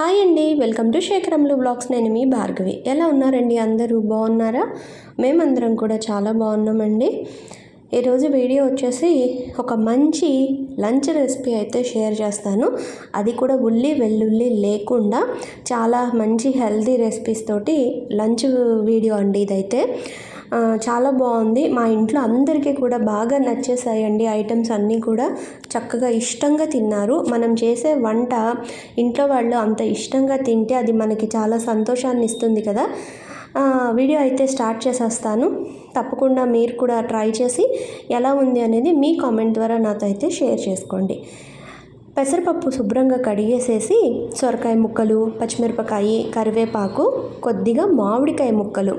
Hi అండి, welcome to శేఖరంలు blogs. నేను మీ భార్గవి. ఎలా ఉన్నారండి? అందరూ బాగున్నారా? మేమందరం కూడా చాలా బాగున్నామండి. ఈరోజు వీడియో వచ్చేసి ఒక మంచి లంచ్ రెసిపీ అయితే షేర్ చేస్తాను. అది కూడా ఉల్లి వెల్లుల్లి లేకుండా చాలా మంచి హెల్తీ రెసిపీస్ తోటి లంచ్ వీడియో అండి ఇదైతే. చాలా బాగుంది. మా ఇంట్లో అందరికీ కూడా బాగా నచ్చేసాయండి. ఐటమ్స్ అన్నీ కూడా చక్కగా ఇష్టంగా తిన్నారు. మనం చేసే వంట ఇంట్లో వాళ్ళు అంత ఇష్టంగా తింటే అది మనకి చాలా సంతోషాన్ని ఇస్తుంది కదా. వీడియో అయితే స్టార్ట్ చేసేస్తాను. తప్పకుండా మీరు కూడా ట్రై చేసి ఎలా ఉంది అనేది మీ కామెంట్ ద్వారా నాతో అయితే షేర్ చేసుకోండి. పెసరపప్పు శుభ్రంగా కడిగేసేసి సొరకాయ ముక్కలు, పచ్చిమిరపకాయ, కరివేపాకు, కొద్దిగా మామిడికాయ ముక్కలు.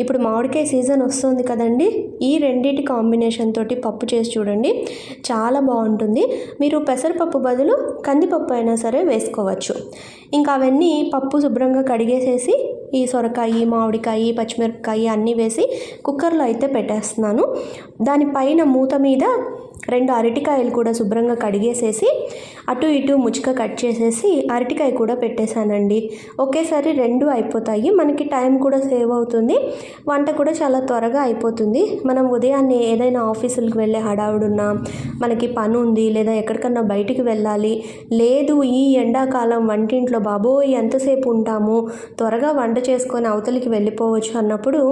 ఇప్పుడు మామిడికాయ సీజన్ వస్తుంది కదండి. ఈ రెండింటి కాంబినేషన్ తోటి పప్పు చేసి చూడండి, చాలా బాగుంటుంది. మీరు పెసరపప్పు బదులు కందిపప్పు అయినా సరే వేసుకోవచ్చు. ఇంకా అవన్నీ పప్పు శుభ్రంగా కడిగేసేసి ఈ సొరకాయ, మామిడికాయ, పచ్చిమిరపకాయ అన్నీ వేసి కుక్కర్లో అయితే పెట్టేస్తున్నాను. దానిపైన మూత మీద 2 అరటికాయలు కూడా శుభ్రంగా కడిగేసేసి అటు ఇటు ముచ్చుక కట్ చేసేసి అరటికాయ కూడా పెట్టేశానండి. ఒకేసారి 2 అయిపోతాయి. మనకి టైం కూడా సేవ్ అవుతుంది, వంట కూడా చాలా త్వరగా అయిపోతుంది. మనం ఉదయాన్నే ఏదైనా ఆఫీసులకు వెళ్ళే హడావుడున్నా, మనకి పని ఉంది, లేదా ఎక్కడికన్నా బయటికి వెళ్ళాలి, లేదు ఈ ఎండాకాలం వంటింట్లో బాబోయ్ ఎంతసేపు ఉంటాము, త్వరగా వంట చేసుకొని అవతలికి వెళ్ళిపోవచ్చు అన్నప్పుడు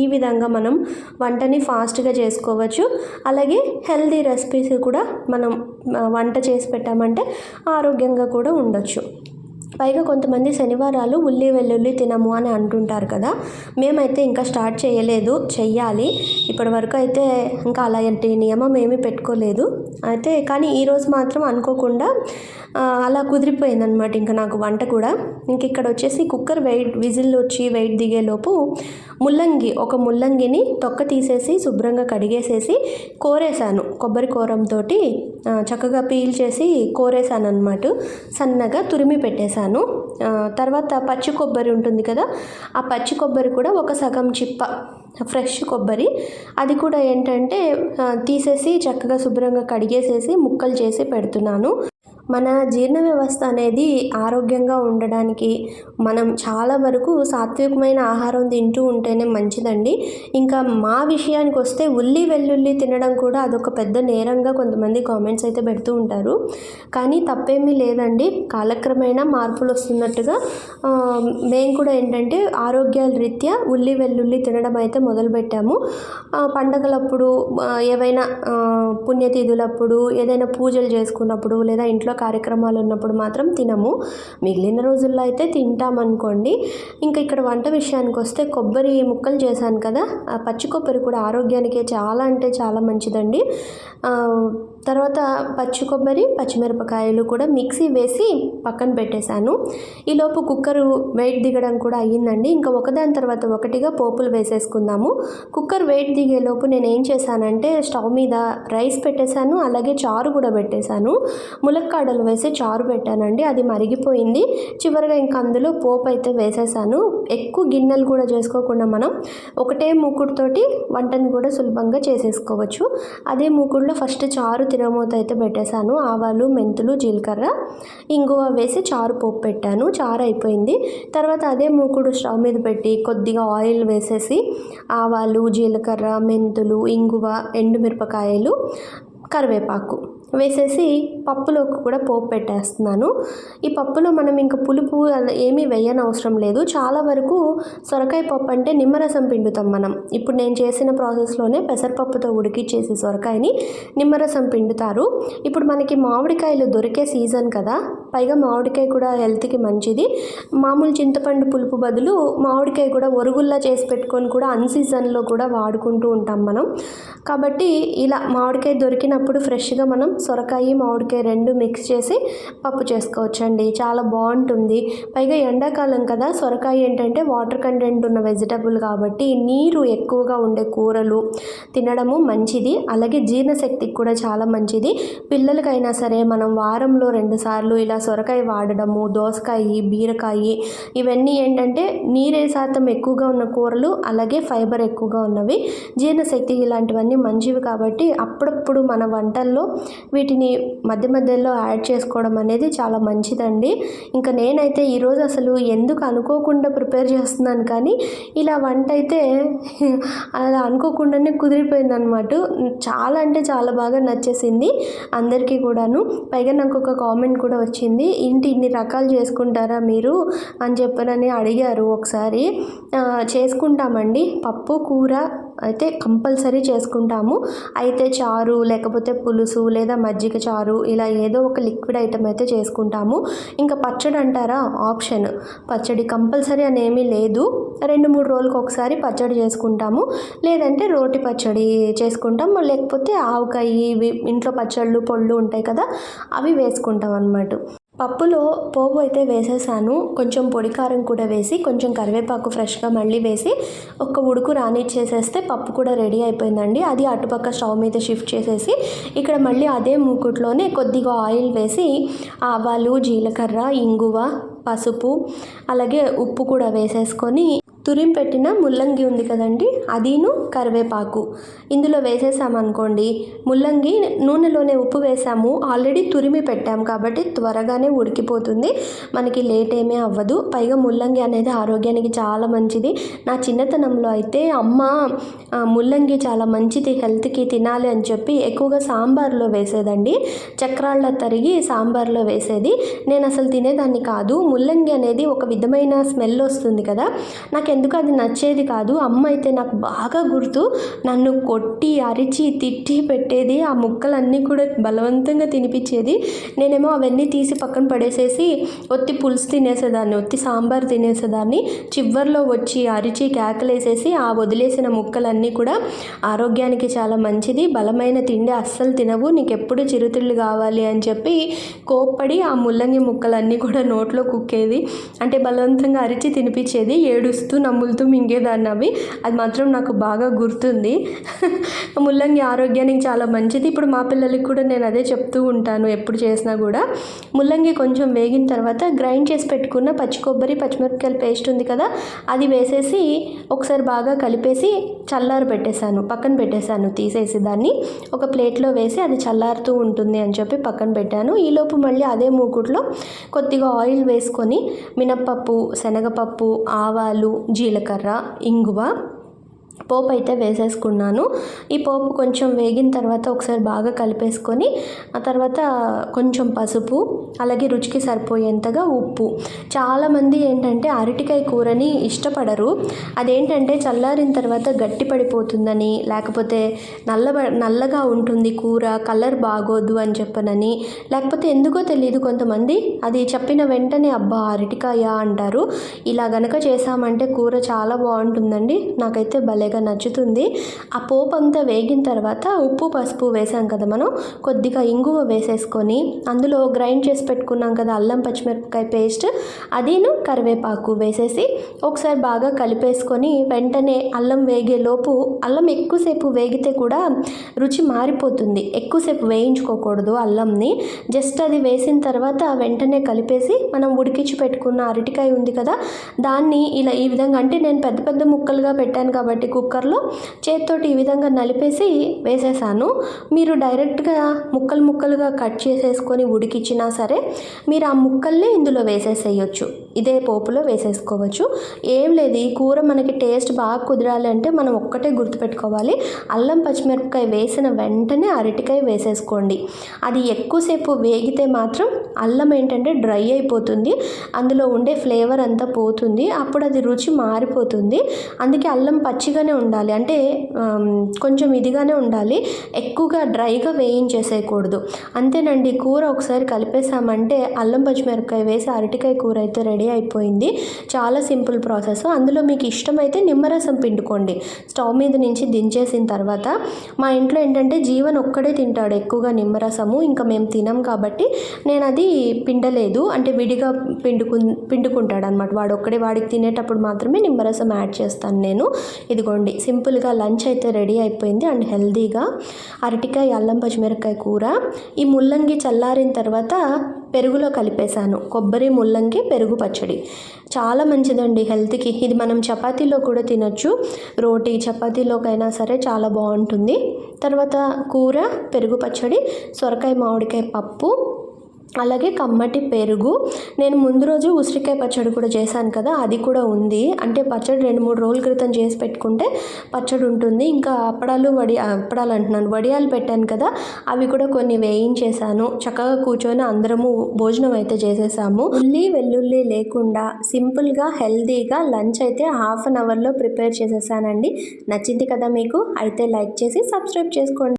ఈ విధంగా మనం వంటని ఫాస్ట్గా చేసుకోవచ్చు. అలాగే హెల్దీ రెసిపీస్ కూడా మనం వంట చేసి పెట్టామంటే ఆరోగ్యంగా కూడా ఉండొచ్చు. పైగా కొంతమంది శనివారాలు ఉల్లి వెల్లుల్లి తినము అని అంటుంటారు కదా. మేమైతే ఇంకా స్టార్ట్ చేయలేదు, చెయ్యాలి. ఇప్పటి వరకు అయితే ఇంకా అలాంటి నియమం ఏమీ పెట్టుకోలేదు. అయితే కానీ ఈరోజు మాత్రం అనుకోకుండా అలా కుదిరిపోయిందనమాట. ఇంకా నాకు వంట కూడా ఇంక ఇక్కడ వచ్చేసి కుక్కర్ విజిల్ వచ్చి వెయిట్ దిగేలోపు ఒక ముల్లంగిని తొక్క తీసేసి శుభ్రంగా కడిగేసేసి కోరేసాను. కొబ్బరి కూరంతో చక్కగా పీల్ చేసి కోరేసాను అనమాట. సన్నగా తురిమి పెట్టేశాను. తర్వాత పచ్చి కొబ్బరి ఉంటుంది కదా, ఆ పచ్చి కొబ్బరి కూడా ఒక సగం చిప్ప ఫ్రెష్ కొబ్బరి, అది కూడా ఏంటంటే తీసేసి చక్కగా శుభ్రంగా కడిగేసేసి ముక్కలు చేసి పెడుతున్నాను. మన జీర్ణ వ్యవస్థ అనేది ఆరోగ్యంగా ఉండడానికి మనం చాలా వరకు సాత్వికమైన ఆహారం తింటూ ఉంటేనే మంచిదండి. ఇంకా మా విషయానికి వస్తే ఉల్లి వెల్లుల్లి తినడం కూడా అదొక పెద్ద నేరంగా కొంతమంది కామెంట్స్ అయితే పెడుతూ ఉంటారు. కానీ తప్పేమీ లేదండి. కాలక్రమేణా మార్పులు వస్తున్నట్టుగా మేము కూడా ఏంటంటే ఆరోగ్యాల రీత్యా ఉల్లి వెల్లుల్లి తినడం అయితే మొదలుపెట్టాము. పండగలప్పుడు, ఏవైనా పుణ్యతిథులప్పుడు, ఏదైనా పూజలు చేసుకున్నప్పుడు, లేదా ఇంట్లో కార్యక్రమాలు ఉన్నప్పుడు మాత్రం తినము. మిగిలిన రోజుల్లో అయితే తింటామనుకోండి. ఇంకా ఇక్కడ వంట విషయానికి వస్తే కొబ్బరి ముక్కలు చేశాను కదా, ఆ పచ్చి కొబ్బరి కూడా ఆరోగ్యానికి చాలా అంటే చాలా మంచిదండి. తర్వాత పచ్చి కొబ్బరి, పచ్చిమిరపకాయలు కూడా మిక్సీ వేసి పక్కన పెట్టేశాను. ఈలోపు కుక్కరు వెయిట్ దిగడం కూడా అయ్యిందండి. ఇంకా ఒకదాని తర్వాత ఒకటిగా పోపులు వేసేసుకుందాము. కుక్కర్ వెయిట్ దిగేలోపు నేను ఏం చేశానంటే స్టవ్ మీద రైస్ పెట్టేశాను, అలాగే చారు కూడా పెట్టేశాను. ములక్కాడలు వేసి చారు పెట్టానండి. అది మరిగిపోయింది. చివరిగా ఇంకా అందులో పోపు అయితే వేసేసాను. ఎక్కువ గిన్నెలు కూడా చేసుకోకుండా మనం ఒకటే మూకుడుతోటి వంటని కూడా సులభంగా చేసేసుకోవచ్చు. అదే మూకుడులో ఫస్ట్ చారు తిరగమూత అయితే పెట్టేశాను. ఆవాలు, మెంతులు, జీలకర్ర, ఇంగువ వేసి చారు పోపు పెట్టాను. చారు అయిపోయింది. తర్వాత అదే మూకుడు స్టవ్ మీద పెట్టి కొద్దిగా ఆయిల్ వేసేసి ఆవాలు, జీలకర్ర, మెంతులు, ఇంగువ, ఎండుమిరపకాయలు, కరివేపాకు వేసేసి పప్పులోకి కూడా పోపు పెట్టేస్తున్నాను. ఈ పప్పులో మనం ఇంకా పులుపు ఏమీ వేయనవసరం లేదు. చాలా వరకు సొరకాయ పప్పు అంటే నిమ్మరసం పిండుతాం మనం. ఇప్పుడు నేను చేసిన ప్రాసెస్లోనే పెసరపప్పుతో ఉడికిచ్చేసి సొరకాయని నిమ్మరసం పిండుతారు. ఇప్పుడు మనకి మామిడికాయలు దొరికే సీజన్ కదా, పైగా మామిడికాయ కూడా హెల్త్కి మంచిది. మామూలు చింతపండు పులుపు బదులు మామిడికాయ కూడా ఒరుగుల్లా చేసి పెట్టుకొని కూడా అన్సీజన్లో కూడా వాడుకుంటూ ఉంటాం మనం. కాబట్టి ఇలా మామిడికాయ దొరికినప్పుడు ఫ్రెష్గా మనం సొరకాయ, మామిడికాయ 2 మిక్స్ చేసి పప్పు చేసుకోవచ్చండి. చాలా బాగుంటుంది. పైగా ఎండాకాలం కదా, సొరకాయ ఏంటంటే వాటర్ కంటెంట్ ఉన్న వెజిటబుల్ కాబట్టి నీరు ఎక్కువగా ఉండే కూరలు తినడము మంచిది. అలాగే జీర్ణశక్తికి కూడా చాలా మంచిది. పిల్లలకైనా సరే మనం వారంలో 2 సార్లు ఇలా సొరకాయ వాడడము, దోసకాయ, బీరకాయ, ఇవన్నీ ఏంటంటే నీరే శాతం ఎక్కువగా ఉన్న కూరలు, అలాగే ఫైబర్ ఎక్కువగా ఉన్నవి, జీర్ణశక్తి ఇలాంటివన్నీ మంచివి. కాబట్టి అప్పుడప్పుడు మన వంటల్లో వీటిని మధ్య మధ్యలో యాడ్ చేసుకోవడం అనేది చాలా మంచిదండి. ఇంకా నేనైతే ఈరోజు అసలు ఎందుకు అనుకోకుండా ప్రిపేర్ చేస్తున్నాను, కానీ ఇలా వంట అయితే అలా అనుకోకుండానే కుదిరిపోయిందనమాట. చాలా అంటే చాలా బాగా నచ్చేసింది అందరికీ కూడాను. పైగా నాకు ఒక కామెంట్ కూడా వచ్చింది, ఇంటి ఇన్ని రకాలు చేసుకుంటారా మీరు అని చెప్పనని అడిగారు ఒకసారి. చేసుకుంటామండి, పప్పు కూర అయితే కంపల్సరీ చేసుకుంటాము. అయితే చారు లేకపోతే పులుసు లేదా మజ్జిగ చారు ఇలా ఏదో ఒక లిక్విడ్ ఐటమ్ అయితే చేసుకుంటాము. ఇంకా పచ్చడి అంటారా, ఆప్షన్. పచ్చడి కంపల్సరీ అని ఏమీ లేదు, 2-3 రోజులకు ఒకసారి పచ్చడి చేసుకుంటాము. లేదంటే రోటి పచ్చడి చేసుకుంటాం, లేకపోతే ఆవకాయ ఇవి ఇంట్లో పచ్చళ్ళు పొళ్ళు ఉంటాయి కదా, అవి వేసుకుంటాం అన్నమాట. పప్పులో పోపు అయితే వేసేసాను, కొంచెం పొడి కారం కూడా వేసి కొంచెం కరివేపాకు ఫ్రెష్గా మళ్ళీ వేసి ఒక ఉడుకు రానిచ్చేసేస్తే పప్పు కూడా రెడీ అయిపోయిందండి. అది అటుపక్క స్టవ్ మీద షిఫ్ట్ చేసేసి ఇక్కడ మళ్ళీ అదే మూకుట్లోనే కొద్దిగా ఆయిల్ వేసి ఆవాలు, జీలకర్ర, ఇంగువ, పసుపు అలాగే ఉప్పు కూడా వేసేసుకొని తురిమి పెట్టిన ముల్లంగి ఉంది కదండి, అదీను కరివేపాకు ఇందులో వేసేసామనుకోండి. ముల్లంగి నూనెలోనే ఉప్పు వేసాము, ఆల్రెడీ తురిమి పెట్టాము కాబట్టి త్వరగానే ఉడికిపోతుంది, మనకి లేట్ ఏమీ అవ్వదు. పైగా ముల్లంగి అనేది ఆరోగ్యానికి చాలా మంచిది. నా చిన్నతనంలో అయితే అమ్మ ముల్లంగి చాలా మంచిది హెల్త్కి, తినాలి అని చెప్పి ఎక్కువగా సాంబార్లో వేసేదండి. చక్రాళ్ళ తరిగి సాంబార్లో వేసేది. నేను అసలు తినేదాన్ని కాదు. ముల్లంగి అనేది ఒక విధమైన స్మెల్ వస్తుంది కదా, నాకు ఎందుకు అది నచ్చేది కాదు. అమ్మ అయితే నాకు బాగా గుర్తు, నన్ను కొట్టి అరిచి తిట్టి పెట్టేది. ఆ ముక్కలన్నీ కూడా బలవంతంగా తినిపించేది. నేనేమో అవన్నీ తీసి పక్కన పడేసేసి ఒత్తి పులుసు తినేసేదాన్ని, ఒత్తి సాంబార్ తినేసేదాన్ని. చివర్లో వచ్చి అరిచి కేకలేసేసి ఆ వదిలేసిన ముక్కలన్నీ కూడా ఆరోగ్యానికి చాలా మంచిది, బలమైన తిండి అస్సలు తినవు, నీకు ఎప్పుడు చిరుతిళ్ళు కావాలి అని చెప్పి కోప్పడి ఆ ముల్లంగి ముక్కలన్నీ కూడా నోట్లో కుక్కేది. అంటే బలవంతంగా అరిచి తినిపించేది, ఏడుస్తూ నమ్ములుతూ మింగేదాన్ని అవి. అది మాత్రం నాకు బాగా గుర్తుంది. ముల్లంగి ఆరోగ్యానికి చాలా మంచిది. ఇప్పుడు మా పిల్లలకి కూడా నేను అదే చెప్తూ ఉంటాను ఎప్పుడు చేసినా కూడా. ముల్లంగి కొంచెం వేగిన తర్వాత గ్రైండ్ చేసి పెట్టుకున్న పచ్చి కొబ్బరి, పచ్చిమిరపకాయల పేస్ట్ ఉంది కదా, అది వేసేసి ఒకసారి బాగా కలిపేసి చల్లారి పెట్టేశాను, పక్కన పెట్టేశాను. తీసేసి దాన్ని ఒక ప్లేట్లో వేసి అది చల్లారుతూ ఉంటుంది అని చెప్పి పక్కన పెట్టాను. ఈలోపు మళ్ళీ అదే మూకుట్లో కొద్దిగా ఆయిల్ వేసుకొని మినప్పప్పు, శనగపప్పు, ఆవాలు, జీలకర్ర, ఇంగువ, పోపు అయితే వేసేసుకున్నాను. ఈ పోపు కొంచెం వేగిన తర్వాత ఒకసారి బాగా కలిపేసుకొని ఆ తర్వాత కొంచెం పసుపు, అలాగే రుచికి సరిపోయేంతగా ఉప్పు. చాలామంది ఏంటంటే అరటికాయ కూరని ఇష్టపడరు. అదేంటంటే చల్లారిన తర్వాత గట్టి పడిపోతుందని, లేకపోతే నల్లగా ఉంటుంది కూర, కలర్ బాగోదు అని చెప్పనని, లేకపోతే ఎందుకో తెలియదు కొంతమంది అది చెప్పిన వెంటనే అబ్బా అరటికాయ అంటారు. ఇలా గనక చేసామంటే కూర చాలా బాగుంటుందండి, నాకైతే భలేగా నచ్చుతుంది. ఆ పోపు అంతా వేగిన తర్వాత ఉప్పు, పసుపు వేసాం కదా మనం, కొద్దిగా ఇంగువ వేసేసుకొని అందులో గ్రైండ్ చేసి పెట్టుకున్నాం కదా అల్లం పచ్చిమిరపకాయ పేస్ట్, అదీను కరివేపాకు వేసేసి ఒకసారి బాగా కలిపేసుకొని వెంటనే అల్లం వేగేలోపు, అల్లం ఎక్కువసేపు వేగితే కూడా రుచి మారిపోతుంది, ఎక్కువసేపు వేయించుకోకూడదు అల్లంని. జస్ట్ అది వేసిన తర్వాత వెంటనే కలిపేసి మనం ఉడికించి పెట్టుకున్న అరటికాయ ఉంది కదా, దాన్ని ఇలా ఈ విధంగా, అంటే నేను పెద్ద పెద్ద ముక్కలుగా పెట్టాను కాబట్టి కుక్కర్లో చేత్తోటి ఈ విధంగా నలిపేసి వేసేసాను. మీరు డైరెక్ట్గా ముక్కలుగా కట్ చేసేసుకొని ఉడికిచ్చినా సరే మీరు ఆ ముక్కల్ని ఇందులో వేసేసేయచ్చు, ఇదే పోపులో వేసేసుకోవచ్చు. ఏం లేదు, ఈ కూర మనకి టేస్ట్ బాగా కుదరాలి అంటే మనం ఒక్కటే గుర్తుపెట్టుకోవాలి, అల్లం పచ్చిమిరపకాయ వేసిన వెంటనే అరటికాయ వేసేసుకోండి. అది ఎక్కువసేపు వేగితే మాత్రం అల్లం ఏంటంటే డ్రై అయిపోతుంది, అందులో ఉండే ఫ్లేవర్ అంతా పోతుంది, అప్పుడు అది రుచి మారిపోతుంది. అందుకే అల్లం పచ్చిగానే ఉండాలి, అంటే కొంచెం ఇదిగానే ఉండాలి, ఎక్కువగా డ్రైగా వేయించేసేయకూడదు. అంతేనండి, కూర ఒకసారి కలిపేసామంటే అల్లం పచ్చిమిరపకాయ వేసి అరటికాయ కూర అయితే రెడీ అయిపోయింది. చాలా సింపుల్ ప్రాసెస్. అందులో మీకు ఇష్టమైతే నిమ్మరసం పిండుకోండి స్టవ్ మీద నుంచి దించేసిన తర్వాత. మా ఇంట్లో ఏంటంటే జీవన్ ఒక్కడే తింటాడు ఎక్కువగా నిమ్మరసము, ఇంకా మేము తినం కాబట్టి నేను అది పిండలేదు, అంటే విడిగా పిండుకుంటాడు అనమాట వాడు ఒక్కడే. వాడికి తినేటప్పుడు మాత్రమే నిమ్మరసం యాడ్ చేస్తాను నేను. ఇదిగోండి సింపుల్గా లంచ్ అయితే రెడీ అయిపోయింది అండ్ హెల్దీగా అరటికాయ అల్లం పచ్చిమిరపకాయ కూర. ఈ ముల్లంగి చల్లారిన తర్వాత పెరుగులో కలిపేశాను. కొబ్బరి ముల్లంగి పెరుగు పచ్చడి చాలా మంచిదండి హెల్త్కి. ఇది మనం చపాతీలో కూడా తినొచ్చు, రోటీ చపాతీలోకైనా సరే చాలా బాగుంటుంది. తర్వాత కూర, పెరుగు పచ్చడి, సొరకాయ మామిడికాయ పప్పు, అలాగే కమ్మటి పెరుగు. నేను ముందు రోజు ఉసిరికాయ పచ్చడి కూడా చేశాను కదా, అది కూడా ఉంది. అంటే పచ్చడి 2-3 రోజుల క్రితం చేసి పెట్టుకుంటే పచ్చడి ఉంటుంది. ఇంకా అప్పడాలు అంటున్నాను, వడియాలు పెట్టాను కదా, అవి కూడా కొన్ని వేయించేసాను. చక్కగా కూర్చొని అందరము భోజనం అయితే చేసేసాము. ఉల్లి వెల్లుల్లి లేకుండా సింపుల్గా హెల్తీగా లంచ్ అయితే 1/2 అవర్లో ప్రిపేర్ చేసేసానండి. నచ్చింది కదా మీకు? అయితే లైక్ చేసి సబ్స్క్రైబ్ చేసుకోండి.